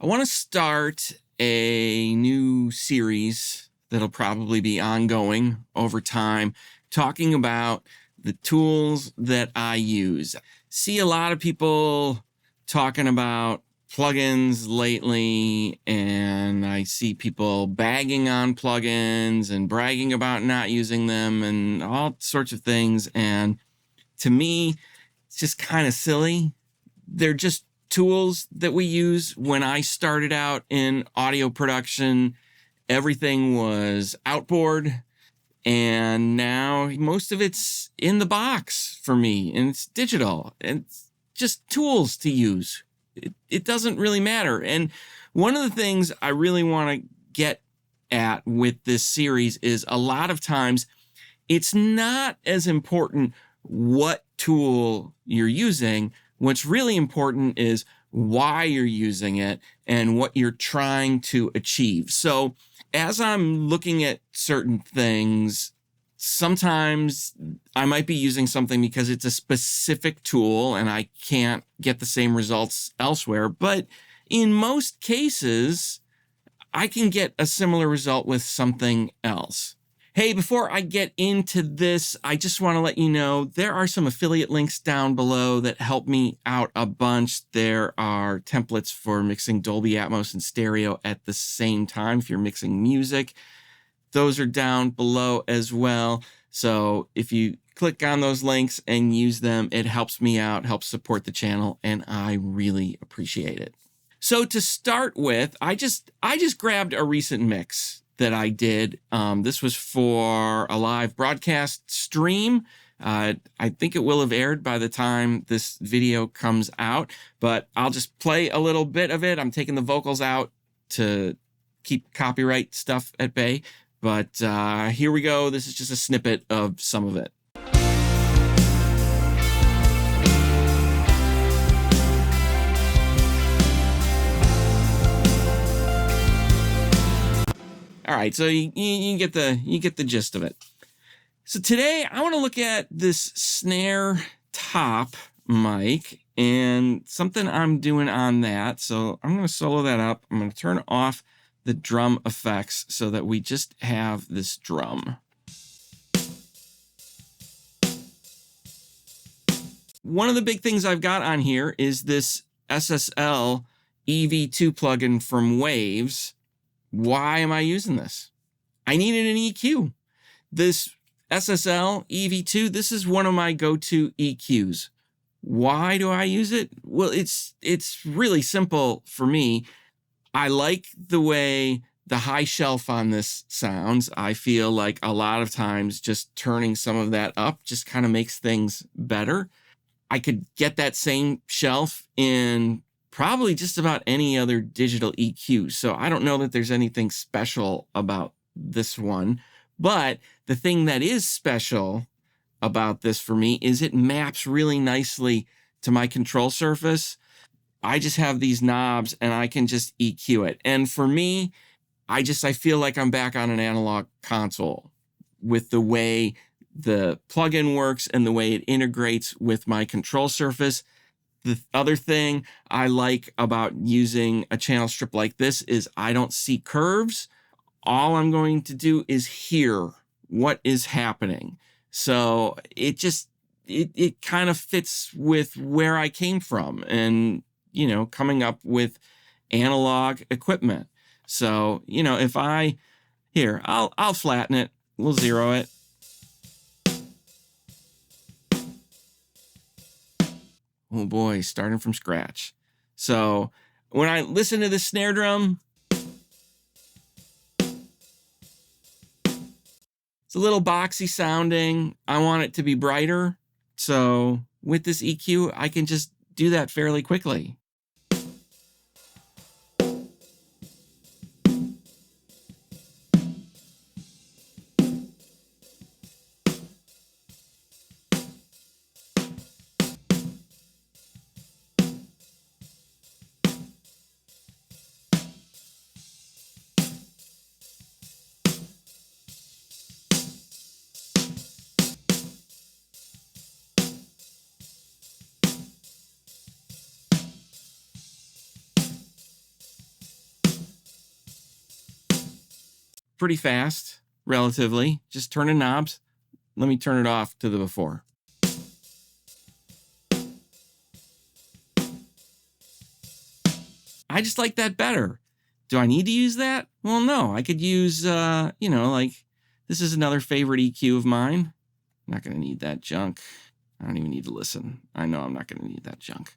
I want to start a new series that'll probably be ongoing over time, talking about the tools that I use. See a lot of people talking about plugins lately, and I see people bagging on plugins and bragging about not using them and all sorts of things. And to me, it's just kind of silly. They're just tools that we use. When I started out in audio production, everything was outboard, and now most of it's in the box for me, and it's digital, and it's just tools to use. It doesn't really matter. And one of the things I really want to get at with this series is a lot of times it's not as important what tool you're using. What's really important is why you're using it and what you're trying to achieve. So as I'm looking at certain things, sometimes I might be using something because it's a specific tool and I can't get the same results elsewhere. But in most cases, I can get a similar result with something else. Hey, before I get into this, I just want to let you know there are some affiliate links down below that help me out a bunch. There are templates for mixing Dolby Atmos and stereo at the same time if you're mixing music. Those are down below as well. So if you click on those links and use them, it helps me out, helps support the channel, and I really appreciate it. So to start with, I just grabbed a recent mix that I did. This was for a live broadcast stream. I think it will have aired by the time this video comes out, but I'll just play a little bit of it. I'm taking the vocals out to keep copyright stuff at bay, but here we go. This is just a snippet of some of it. All right, so you get the gist of it. So today I want to look at this snare top mic and something I'm doing on that. So I'm going to solo that up. I'm going to turn off the drum effects so that we just have this drum. One of the big things I've got on here is this SSL EV2 plugin from Waves. Why am I using this? I needed an EQ. This SSL EV2, this is one of my go-to EQs. Why do I use it? Well, it's really simple for me. I like the way the high shelf on this sounds. I feel like a lot of times just turning some of that up just kind of makes things better. I could get that same shelf in probably just about any other digital EQ. So I don't know that there's anything special about this one, but the thing that is special about this for me is it maps really nicely to my control surface. I just have these knobs and I can just EQ it. And for me, I feel like I'm back on an analog console with the way the plugin works and the way it integrates with my control surface. The other thing I like about using a channel strip like this is I don't see curves. All I'm going to do is hear what is happening. So it kind of fits with where I came from and, coming up with analog equipment. So, if I'll flatten it. We'll zero it. Oh boy, starting from scratch. So when I listen to the snare drum, it's a little boxy sounding. I want it to be brighter. So with this EQ, I can just do that fairly quickly. pretty fast, relatively. Just turning knobs. Let me turn it off to the before. I just like that better. Do I need to use that? Well, no. I could use, like, this is another favorite EQ of mine. I'm not going to need that junk. I don't even need to listen. I know I'm not going to need that junk.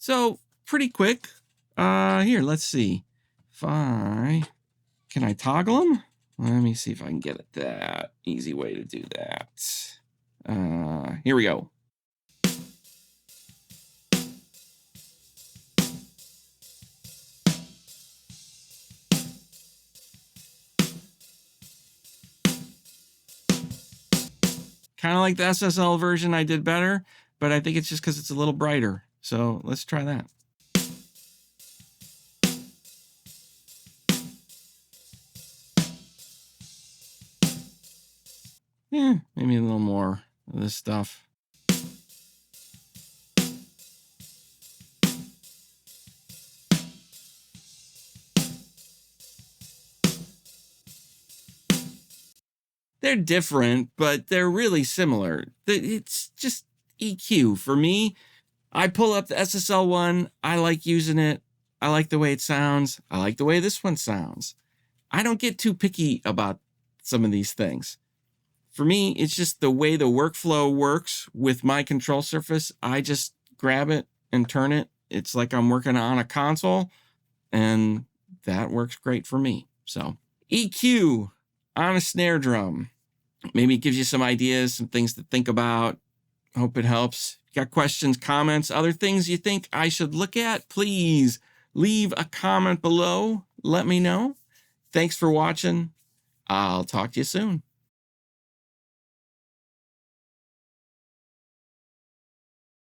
So pretty quick. Here, let's see. Can I toggle them? Let me see if I can get at that. Easy way to do that. Here we go. Kind of like the SSL version I did better, but I think it's just because it's a little brighter. So let's try that. Yeah, maybe a little more of this stuff. They're different, but they're really similar. It's just EQ. For me, I pull up the SSL one. I like using it. I like the way it sounds. I like the way this one sounds. I don't get too picky about some of these things. For me, it's just the way the workflow works with my control surface. I just grab it and turn it. It's like I'm working on a console, and that works great for me. So EQ on a snare drum. Maybe it gives you some ideas, some things to think about. Hope it helps. If you got questions, comments, other things you think I should look at, please leave a comment below. Let me know. Thanks for watching. I'll talk to you soon.